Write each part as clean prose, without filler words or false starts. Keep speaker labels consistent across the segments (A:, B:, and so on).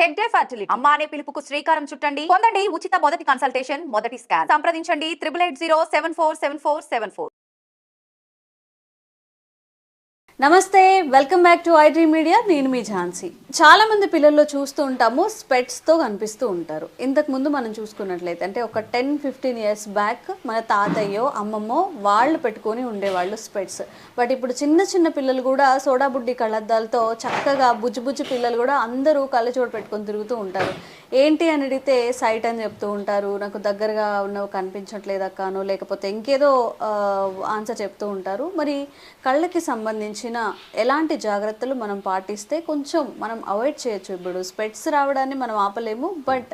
A: Hegde fertility అమ్మ అనే పిలుపుకు శ్రీకారం చుట్టండి. పొందండి ఉచిత మొదటి కన్సల్టేషన్, మొదటి స్కాన్. సంప్రదించండి 8880747474.
B: నమస్తే, welcome back to iDream media. నేను మీ ఝాన్సీ. చాలా మంది పిల్లల్లో చూస్తూ ఉంటాము, స్పెట్స్తో కనిపిస్తూ ఉంటారు. ఇంతకు ముందు మనం చూసుకున్నట్లయితే అంటే ఒక 10-15 ఇయర్స్ బ్యాక్ మన తాతయ్యో అమ్మమ్మో వాళ్ళు పెట్టుకొని ఉండేవాళ్ళు స్పెట్స్. బట్ ఇప్పుడు చిన్న చిన్న పిల్లలు కూడా సోడా బుడ్డి కళ్ళద్దాలతో చక్కగా బుజ్జి పిల్లలు కూడా అందరూ కళ్ళజోడు పెట్టుకొని తిరుగుతూ ఉంటారు. ఏంటి అని అడిగితే సైట్ అని చెప్తూ ఉంటారు. నాకు దగ్గరగా ఉన్నవి కనిపించట్లేదు అక్కనో, లేకపోతే ఇంకేదో ఆన్సర్ చెప్తూ ఉంటారు. మరి కళ్ళకి సంబంధించిన ఎలాంటి జాగ్రత్తలు మనం పాటిస్తే కొంచెం మనం అవాయిడ్ చేయొచ్చు? ఇప్పుడు స్పెట్స్ రావడాన్ని మనం ఆపలేము, బట్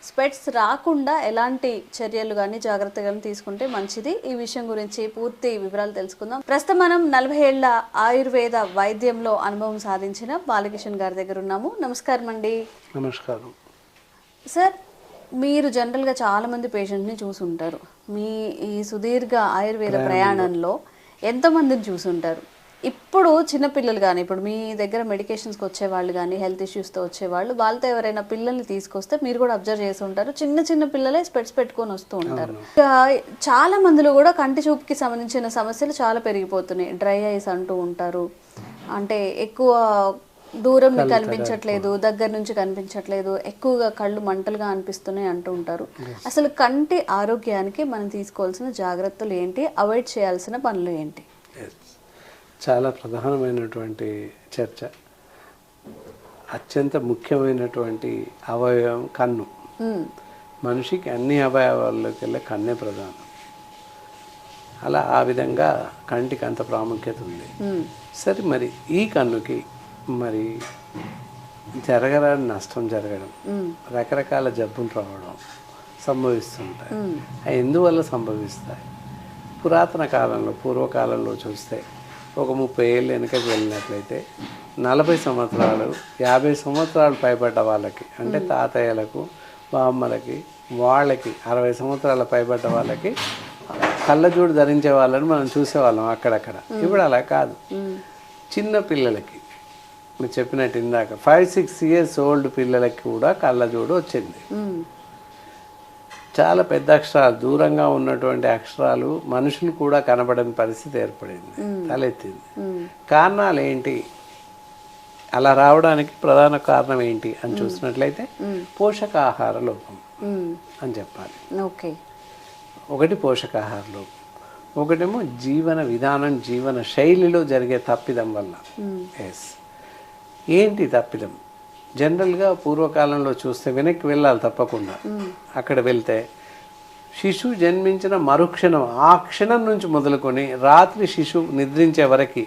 B: స్పెట్స్ రాకుండా ఎలాంటి చర్యలు కానీ జాగ్రత్తలు కానీ తీసుకుంటే మంచిది? ఈ విషయం గురించి పూర్తి వివరాలు తెలుసుకుందాం. ప్రస్తుతం మనం 40 ఏళ్ల ఆయుర్వేద వైద్యంలో అనుభవం సాధించిన బాలకిషన్ గారి దగ్గర ఉన్నాము. నమస్కారం అండి.
C: నమస్కారం
B: సార్. మీరు జనరల్గా చాలామంది పేషెంట్ని చూసుంటారు. మీ ఈ సుదీర్ఘ ఆయుర్వేద ప్రయాణంలో ఎంతోమందిని చూసుంటారు. ఇప్పుడు చిన్నపిల్లలు కానీ, ఇప్పుడు మీ దగ్గర మెడికేషన్స్కి వచ్చేవాళ్ళు కానీ, హెల్త్ ఇష్యూస్తో వచ్చేవాళ్ళు, వాళ్ళతో ఎవరైనా పిల్లల్ని తీసుకొస్తే మీరు కూడా అబ్జర్వ్ చేసి ఉంటారు. చిన్న పిల్లలే స్పెట్స్ పెట్టుకొని వస్తూ ఉంటారు. చాలా మందిలో కూడా కంటి చూపుకి సంబంధించిన సమస్యలు చాలా పెరిగిపోతున్నాయి. డ్రై ఐస్ అంటూ ఉంటారు. అంటే ఎక్కువ దూరం కనిపించట్లేదు, దగ్గర నుంచి కనిపించట్లేదు, ఎక్కువగా కళ్ళు మంటలుగా అనిపిస్తున్నాయి అంటూ ఉంటారు. అసలు కంటి ఆరోగ్యానికి మనం తీసుకోవాల్సిన జాగ్రత్తలు ఏంటి? అవాయిడ్ చేయాల్సిన పనులు ఏంటి?
C: చాలా ప్రధానమైనటువంటి చర్చ. అత్యంత ముఖ్యమైనటువంటి అవయవం కన్ను. మనిషికి అన్ని అవయవాల్లోకి వెళ్ళే కన్నే ప్రధానం. అలా ఆ విధంగా కంటికి అంత ప్రాముఖ్యత ఉంది. సరే, మరి ఈ కన్నుకి మరి జరగరాని నష్టం జరగడం, రకరకాల జబ్బులు రావడం సంభవిస్తుంటాయి. అవి ఎందువల్ల సంభవిస్తాయి? పురాతన కాలంలో, పూర్వకాలంలో చూస్తే ఒక 30 ఏళ్ళు వెనుకకి వెళ్ళినట్లయితే 40 సంవత్సరాలు 50 సంవత్సరాలు పైబడ్డ వాళ్ళకి, అంటే తాతయ్యలకు బామ్మలకి, వాళ్ళకి 60 సంవత్సరాల పైబడ్డ వాళ్ళకి కళ్ళజోడు ధరించే వాళ్ళని మనం చూసేవాళ్ళం అక్కడక్కడ. ఇప్పుడు అలా కాదు. చిన్న పిల్లలకి మీరు చెప్పినట్టు ఇందాక 5-6 ఇయర్స్ ఓల్డ్ పిల్లలకి కూడా కళ్ళజోడు వచ్చింది. చాలా పెద్ద అక్షరాలు, దూరంగా ఉన్నటువంటి అక్షరాలు మనుషులు కూడా కనబడని పరిస్థితి ఏర్పడింది, తలెత్తింది. కారణాలు ఏంటి? అలా రావడానికి ప్రధాన కారణం ఏంటి అని చూసినట్లయితే పోషకాహార లోపం అని చెప్పాలి. ఒకటి పోషకాహార లోపం, ఒకటేమో జీవన విధానం, జీవన శైలిలో జరిగే తప్పిదం వల్ల. ఏంటి తప్పిదం? జనరల్గా పూర్వకాలంలో చూస్తే వెనక్కి వెళ్ళాలి తప్పకుండా. అక్కడ వెళ్తే శిశువు జన్మించిన మరుక్షణం, ఆ క్షణం నుంచి మొదలుకొని రాత్రి శిశువు నిద్రించే వరకు,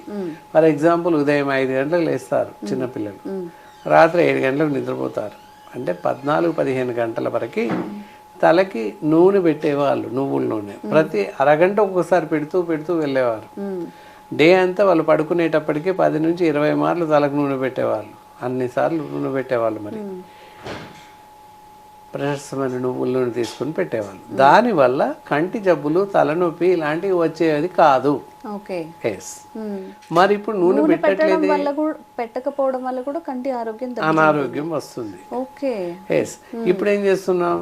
C: ఫర్ ఎగ్జాంపుల్ ఉదయం 5 గంటలకు లేస్తారు చిన్నపిల్లలు, రాత్రి 7 గంటలకు నిద్రపోతారు. అంటే 14-15 గంటల వరకు తలకి నూనె పెట్టేవాళ్ళు, నువ్వుల నూనె. ప్రతి అరగంట ఒక్కొక్కసారి పెడుతూ వెళ్ళేవారు. డే అంతా వాళ్ళు పడుకునేటప్పటికీ 10-20 మార్లు తలకు నూనె పెట్టేవాళ్ళు. అన్నిసార్లు నూనె పెట్టేవాళ్ళు. మరి ప్రశస్తమైన నువ్వుల నూనె తీసుకుని పెట్టేవాళ్ళు. దానివల్ల కంటి జబ్బులు, తలనొప్పి ఇలాంటివి వచ్చేది కాదు. మరి ఇప్పుడు నూనె
B: పెట్టకపోవడం వల్ల కూడా కంటి ఆరోగ్యం,
C: అనారోగ్యం వస్తుంది. ఇప్పుడు ఏం చేస్తున్నాం?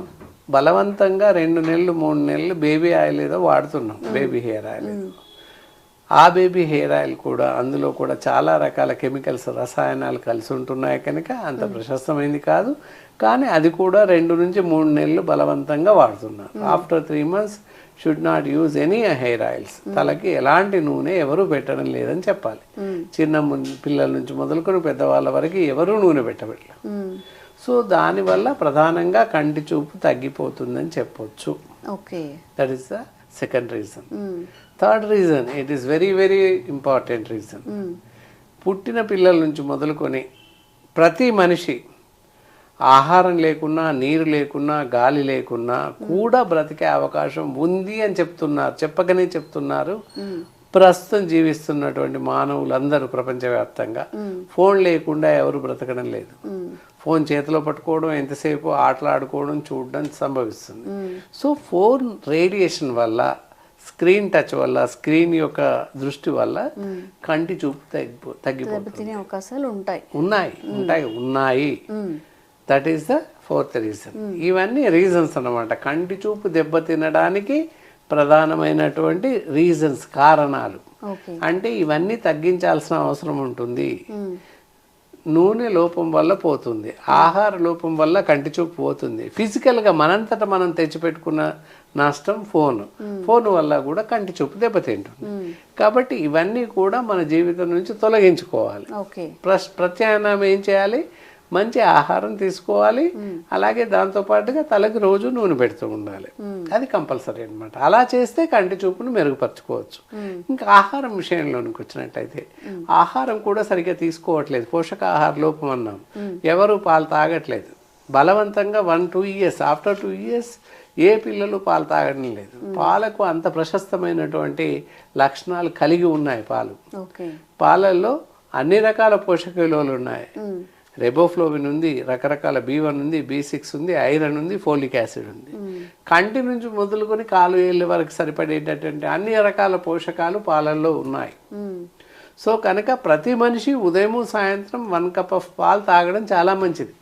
C: బలవంతంగా 2 నెలలు 3 నెలలు బేబీ ఆయిల్ ఏదో వాడుతున్నాం, బేబీ హెయిర్ ఆయిల్. ఆ బేబీ హెయిర్ ఆయిల్ కూడా, అందులో కూడా చాలా రకాల కెమికల్స్, రసాయనాలు కలిసి ఉంటున్నాయి కనుక అంత ప్రశస్తమైంది కాదు. కానీ అది కూడా 2 నుంచి 3 నెలలు బలవంతంగా వాడుతున్నారు. After 3 months should not use any hair oils. తలకి ఎలాంటి నూనె ఎవరు పెట్టడం లేదని చెప్పాలి. చిన్న పిల్లల నుంచి మొదలుకొని పెద్దవాళ్ళ వరకు ఎవరు నూనె పెట్టబెట్టలేదు. సో దానివల్ల ప్రధానంగా కంటి చూపు తగ్గిపోతుందని చెప్పొచ్చు. That is the second reason. Third reason, it is very important reason. పుట్టిన పిల్లల నుంచి మొదలుకొని ప్రతి మనిషి ఆహారం లేకున్నా, నీరు లేకున్నా, గాలి లేకున్నా కూడా బ్రతికే అవకాశం ఉంది అని చెప్తున్నారు. చెప్పకనే చెప్తున్నారు ప్రస్తుతం జీవిస్తున్నటువంటి మానవులందరూ ప్రపంచవ్యాప్తంగా. ఫోన్ లేకుండా ఎవరు బ్రతకడం లేదు. ఫోన్ చేతిలో పట్టుకోవడం, ఎంతసేపు ఆటలాడుకోవడం, చూడడం సంభవిస్తుంది. సో ఫోన్ రేడియేషన్ వల్ల, స్క్రీన్ టచ్ వల్ల, స్క్రీన్ యొక్క దృష్టి వల్ల కంటి చూపు తగ్గిపోతుంది.
B: అవకాశాలు ఉన్నాయి.
C: That is the 4th reason. ఇవన్నీ రీజన్స్ అన్నమాట. కంటి చూపు దెబ్బతినడానికి ప్రధానమైనటువంటి రీజన్స్, కారణాలు. అంటే ఇవన్నీ తగ్గించాల్సిన అవసరం ఉంటుంది. నూనె లోపం వల్ల పోతుంది, ఆహార లోపం వల్ల కంటి చూపు పోతుంది, ఫిజికల్గా మనంతటా మనం తెచ్చిపెట్టుకున్న నష్టం ఫోన్ వల్ల కూడా కంటి చూపు దెబ్బతింటుంది. కాబట్టి ఇవన్నీ కూడా మన జీవితం నుంచి తొలగించుకోవాలి. ప్రత్యామ్నాయం ఏం చేయాలి? మంచి ఆహారం తీసుకోవాలి, అలాగే దాంతో పాటుగా తలకి రోజు నూనె పెడుతూ ఉండాలి. అది కంపల్సరీ అన్నమాట. అలా చేస్తే కంటి చూపును మెరుగుపరచుకోవచ్చు. ఇంకా ఆహారం విషయంలోనికి వచ్చినట్టయితే ఆహారం కూడా సరిగ్గా తీసుకోవట్లేదు, పోషకాహార లోపం అన్నాం. ఎవరు పాలు తాగట్లేదు బలవంతంగా. 1-2 years, ఆఫ్టర్ 2 years ఏ పిల్లలు పాలు తాగడం లేదు. పాలకు అంత ప్రశస్తమైనటువంటి లక్షణాలు కలిగి ఉన్నాయి. పాలల్లో అన్ని రకాల పోషక విలువలు ఉన్నాయి. రెబోఫ్లోవిన్ ఉంది, రకరకాల B1 ఉంది, B6 ఉంది, ఐరన్ ఉంది, ఫోలిక్ యాసిడ్ ఉంది. కంటి నుంచి మొదలుకొని కాలు ఏళ్ళ వరకు సరిపడేటటువంటి అన్ని రకాల పోషకాలు పాలల్లో ఉన్నాయి. సో కనుక ప్రతి మనిషి ఉదయం సాయంత్రం 1 cup ఆఫ్ పాలు తాగడం చాలా మంచిది.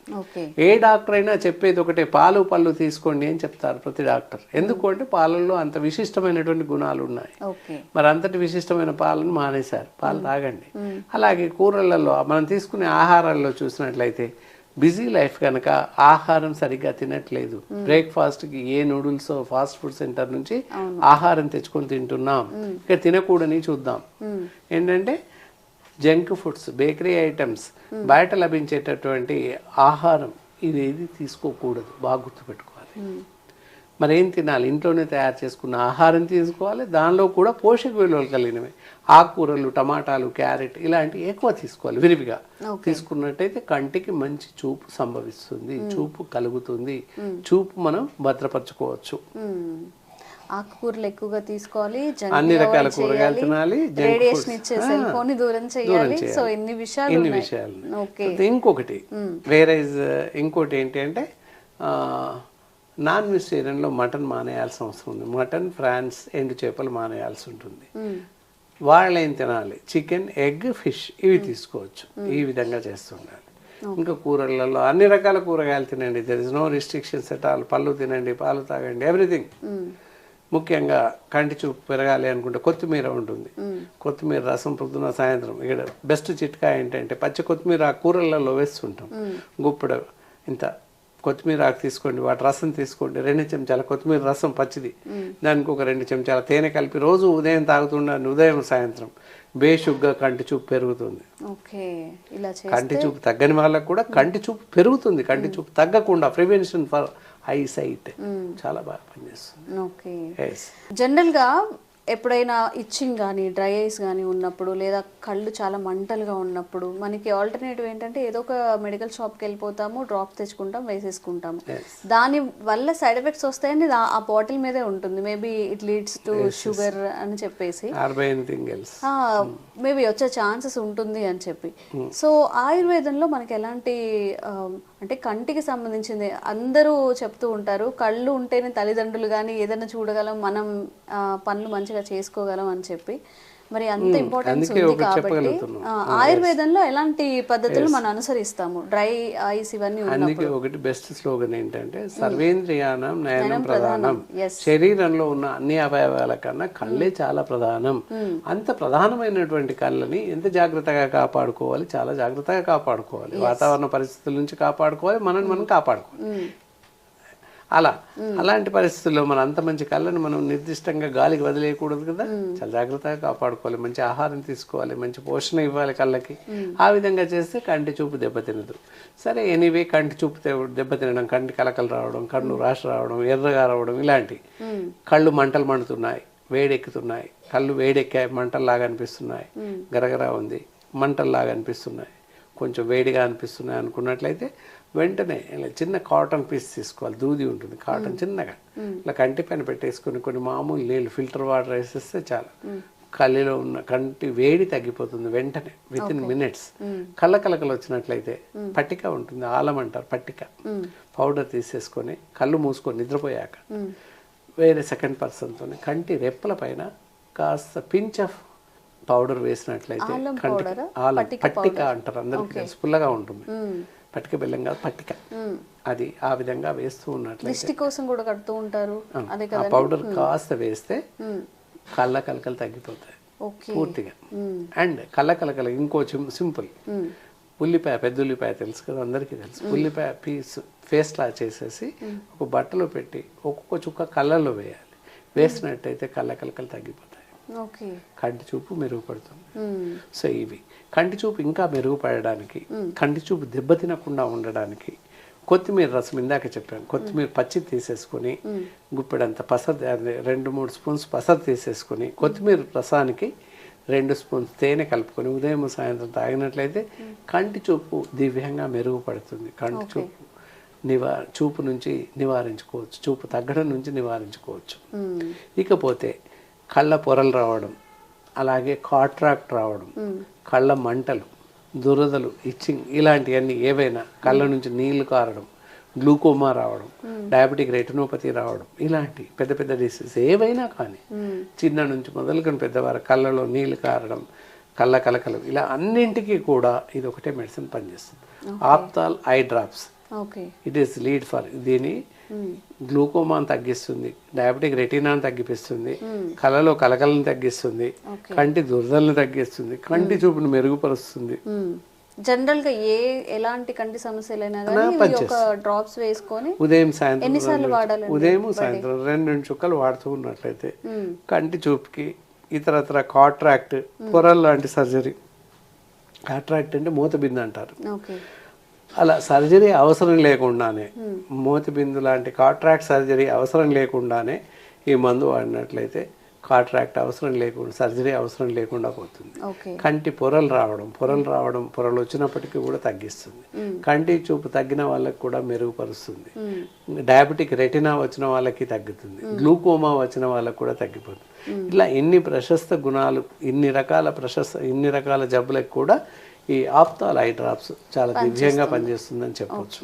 C: ఏ డాక్టర్ అయినా చెప్పేది ఒకటే, పాలు పళ్ళు తీసుకోండి అని చెప్తారు ప్రతి డాక్టర్. ఎందుకంటే పాలల్లో అంత విశిష్టమైనటువంటి గుణాలు ఉన్నాయి. మరి అంతటి విశిష్టమైన పాలను మానేశారు. పాలు తాగండి. అలాగే కూరలలో మనం తీసుకునే ఆహారాల్లో చూసినట్లయితే బిజీ లైఫ్ కనుక ఆహారం సరిగ్గా తినట్లేదు. బ్రేక్ఫాస్ట్కి ఏ నూడిల్స్ ఫాస్ట్ ఫుడ్ సెంటర్ నుంచి ఆహారం తెచ్చుకొని తింటున్నాం. ఇక తినకూడని చూద్దాం. ఏంటంటే జంక్ ఫుడ్స్, బేకరీ ఐటమ్స్, బయట లభించేటటువంటి ఆహారం ఇదేది తీసుకోకూడదు. బాగా గుర్తుపెట్టుకోవాలి. మరి ఏం తినాలి? ఇంట్లోనే తయారు చేసుకున్న ఆహారం తీసుకోవాలి. దానిలో కూడా పోషక విలువలు కలిగినవి ఆకుకూరలు, టమాటాలు, క్యారెట్ ఇలాంటివి ఎక్కువ తీసుకోవాలి. విరివిగా తీసుకున్నట్టయితే కంటికి మంచి చూపు సంభవిస్తుంది, చూపు కలుగుతుంది, చూపు మనం భద్రపరచుకోవచ్చు.
B: ఆకుకూరలు ఎక్కువగా తీసుకోవాలి,
C: అన్ని రకాల కూరగాయలు తినాలి,
B: దూరం చేయాలి. సో ఇన్ని విషయాలు.
C: ఇంకొకటి ఇంకోటి ఏంటి అంటే నాన్ వెజిటేరియన్లో మటన్ మానేయాల్సిన అవసరం ఉంది. మటన్, ఫ్రాన్స్, ఎండు చేపలు మానేయాల్సి ఉంటుంది. వాళ్ళు ఏం తినాలి? చికెన్, ఎగ్, ఫిష్ ఇవి తీసుకోవచ్చు. ఈ విధంగా చేస్తుండాలి. ఇంకా కూరలలో అన్ని రకాల కూరగాయలు తినండి. There is no restrictions at all. పళ్ళు తినండి, పాలు తాగండి, ఎవ్రీథింగ్. ముఖ్యంగా కంటి చూపు పెరగాలి అనుకుంటే కొత్తిమీర ఉంటుంది. కొత్తిమీర రసం పొద్దున సాయంత్రం. ఇక్కడ బెస్ట్ చిట్కా ఏంటంటే పచ్చి కొత్తిమీర ఆ కూరలలో వేస్తుంటాం. గుప్పుడు ఇంత కొత్తిమీర ఆకు తీసుకోండి, వాటి రసం తీసుకోండి, 2 చెంచాల కొత్తిమీర రసం పచ్చిది, దానికి ఒక 2 చెంచాల తేనె కలిపి రోజు ఉదయం తాగుతుండండి. ఉదయం సాయంత్రం బేషుగ్గా కంటి చూపు పెరుగుతుంది. కంటి చూపు తగ్గని వాళ్ళకు కూడా కంటి చూపు పెరుగుతుంది. కంటి చూపు తగ్గకుండా ప్రివెన్షన్ ఫర్ ఐ సైట్ చాలా బాగా పనిచేస్తుంది.
B: జనరల్గా ఎప్పుడైనా ఇచ్చింగ్ కానీ, డ్రై ఐస్ కానీ ఉన్నప్పుడు, లేదా కళ్ళు చాలా మంటలుగా ఉన్నప్పుడు మనకి ఆల్టర్నేటివ్ ఏంటంటే ఏదో ఒక మెడికల్ షాప్కి వెళ్ళిపోతాము, డ్రాప్ తెచ్చుకుంటాం, వేసేసుకుంటాము. దాని వల్ల సైడ్ ఎఫెక్ట్స్ వస్తాయని ఆ బాటిల్ మీదే ఉంటుంది. Maybe it leads to sugar అని చెప్పేసి, మేబీ వచ్చే ఛాన్సెస్ ఉంటుంది అని చెప్పి. సో ఆయుర్వేదంలో మనకి ఎలాంటి అంటే కంటికి సంబంధించింది అందరూ చెప్తూ ఉంటారు, కళ్ళు ఉంటేనే తల్లిదండ్రులు కానీ ఏదైనా చూడగలం, మనం పనులు మంచిగా చేసుకోగలం అని చెప్పి. మరి అంత ఇంపార్టెన్స్ ఉంది కాబట్టి ఆయుర్వేదంలో ఎలాంటి పద్ధతులు మనం అనుసరిస్తాము? డ్రై ఐస్ ఇవన్నీ
C: అందుకే ఒకటి బెస్ట్ స్లోగన్ ఏంటంటే సర్వేంద్రియానం నయనం ప్రధానం. శరీరంలో ఉన్న అన్ని అవయవాల కన్నా కళ్ళే చాలా ప్రధానం. అంత ప్రధానమైనటువంటి కళ్ళని ఎంత జాగ్రత్తగా కాపాడుకోవాలి, చాలా జాగ్రత్తగా కాపాడుకోవాలి. వాతావరణ పరిస్థితుల నుంచి కాపాడుకోవాలి, మనం కాపాడుకోవాలి. అలాంటి పరిస్థితుల్లో మనం అంత మంచి కళ్ళని మనం నిర్దిష్టంగా గాలికి వదిలేయకూడదు కదా. చాలా జాగ్రత్తగా కాపాడుకోవాలి, మంచి ఆహారం తీసుకోవాలి, మంచి పోషణ ఇవ్వాలి కళ్ళకి. ఆ విధంగా చేస్తే కంటి చూపు దెబ్బతినదు. సరే, ఎనీవే కంటి చూపు దెబ్బతినడం, కంటి కలకలు రావడం, కళ్ళు రాష్ రావడం, ఎర్రగా రావడం, ఇలాంటి కళ్ళు మంటలు మండుతున్నాయి, వేడెక్కుతున్నాయి, కళ్ళు వేడెక్కాయి, మంటల్లాగా అనిపిస్తున్నాయి, గరగరా ఉంది, మంటల్లాగా అనిపిస్తున్నాయి, కొంచెం వేడిగా అనిపిస్తున్నాయి అనుకున్నట్లయితే వెంటనే ఇలా చిన్న కాటన్ పీస్ తీసుకోవాలి. దూది ఉంటుంది, కాటన్ చిన్నగా ఇలా కంటి పైన పెట్టేసుకొని కొన్ని మామూలు నీళ్ళు, ఫిల్టర్ వాటర్ వేసేస్తే చాలు. కళ్ళలో ఉన్న కంటి వేడి తగ్గిపోతుంది వెంటనే, విత్ ఇన్ మినిట్స్. కళ్ళకలకలు వచ్చినట్లయితే పట్టిక ఉంటుంది, ఆలం అంటారు, పట్టిక పౌడర్ తీసేసుకొని కళ్ళు మూసుకొని నిద్రపోయాక వేరే సెకండ్ పర్సన్తో కంటి రెప్పల పైన కాస్త పించ్ ఆఫ్ పౌడర్ వేసినట్లయితే కంటికి ఆలం పట్టిక అంటారు, అందరికీ తెలుసు, పుల్లగా ఉంటుంది. పట్టిక బెల్లం కాదు, పట్టిక. అది ఆ విధంగా వేస్తూ ఉన్నట్లయితే
B: దిష్టి కోసం కూడా కడుతూ ఉంటారు అదే
C: ఆ
B: కదా.
C: పౌడర్ కాస్త వేస్తే కళ్ళ కలకలు తగ్గిపోతాయి
B: ఓకే.
C: పూర్తిగా. అండ్ కళ్ళ కలకలు ఇంకో సింపుల్, ఉల్లిపాయ, పెద్ద ఉల్లిపాయ తెలుసు కదా అందరికీ తెలుసు. ఉల్లిపాయ పీస్ ఫేస్లా చేసేసి ఒక బట్టలో పెట్టి ఒక్కొక్క చుక్క కళ్ళల్లో వేయాలి. వేసినట్టయితే కళ్ళ కలకలు తగ్గిపోతాయి,
B: ఓకే.
C: కంటి చూపు మెరుగుపడుతుంది. సో ఇవి కంటి చూపు ఇంకా మెరుగుపడడానికి, కంటి చూపు దెబ్బతినకుండా ఉండడానికి కొత్తిమీర రసం ఇందాక చెప్పాను. కొత్తిమీర పచ్చి తీసేసుకొని గుప్పెడంత పసరు, 2-3 స్పూన్స్ పసరు తీసేసుకొని కొత్తిమీర రసానికి 2 స్పూన్స్ తేనె కలుపుకొని ఉదయం సాయంత్రం తాగినట్లయితే కంటి చూపు దివ్యంగా మెరుగుపడుతుంది. కంటి చూపు చూపు నుంచి నివారించుకోవచ్చు, చూపు తగ్గడం నుంచి నివారించుకోవచ్చు. ఇకపోతే కళ్ళ పొరలు రావడం, అలాగే కాట్రాక్ట్ రావడం, కళ్ళ మంటలు, దురదలు, ఇచ్చింగ్ ఇలాంటివన్నీ ఏవైనా, కళ్ళ నుంచి నీళ్లు కారడం, గ్లూకోమా రావడం, డయాబెటిక్ రెటినోపతి రావడం, ఇలాంటి పెద్ద పెద్ద డిసీజ్ ఏవైనా కానీ చిన్న నుంచి మొదలుకొని పెద్దవారు కళ్ళలో నీళ్లు కారడం, కళ్ళ కలకలు, ఇలా అన్నింటికీ కూడా ఇది ఒకటే మెడిసిన్ పనిచేస్తుంది. Ophthal eye drops, it is lead for దీని గ్లూకోమాను తగ్గిస్తుంది, డయాబెటిక్ రెటినాను తగ్గిపిస్తుంది, కళ్ళలో కలకలను తగ్గిస్తుంది, కంటి దురదలను తగ్గిస్తుంది, కంటి చూపును మెరుగుపరుస్తుంది.
B: జనరల్ గా ఎలాంటి కంటి సమస్యలైనా ఒక డ్రాప్స్ వేసుకొని
C: ఉదయం సాయంత్రం
B: ఎన్నిసార్లు వాడాలి?
C: ఉదయం సాయంత్రం 2 చుక్కలు వాడుతూ ఉన్నట్లయితే కంటి చూపుకి ఇతరత్ర కాట్రాక్ట్, పొరల్ లాంటి సర్జరీ, కాట్రాక్ట్ అంటే మూతబిందు అంటారు, అలా సర్జరీ అవసరం లేకుండానే, మోతిబిందు లాంటి కాట్రాక్ట్ సర్జరీ అవసరం లేకుండానే ఈ మందు వాడినట్లయితే కాట్రాక్ట్ అవసరం లేకుండా, సర్జరీ అవసరం లేకుండా పోతుంది. కంటి పొరలు రావడం, పొరలు వచ్చినప్పటికీ కూడా తగ్గిస్తుంది. కంటి చూపు తగ్గిన వాళ్ళకి కూడా మెరుగుపరుస్తుంది. డయాబెటిక్ రెటినా వచ్చిన వాళ్ళకి తగ్గుతుంది, గ్లూకోమా వచ్చిన వాళ్ళకి కూడా తగ్గిపోతుంది. ఇలా ఎన్ని ప్రశస్త గుణాలు, ఇన్ని రకాల జబ్బులకు కూడా ఈ ఆప్తాల్ ఐ డ్రాప్స్ చాలా దివ్యంగా పనిచేస్తుందని చెప్పవచ్చు.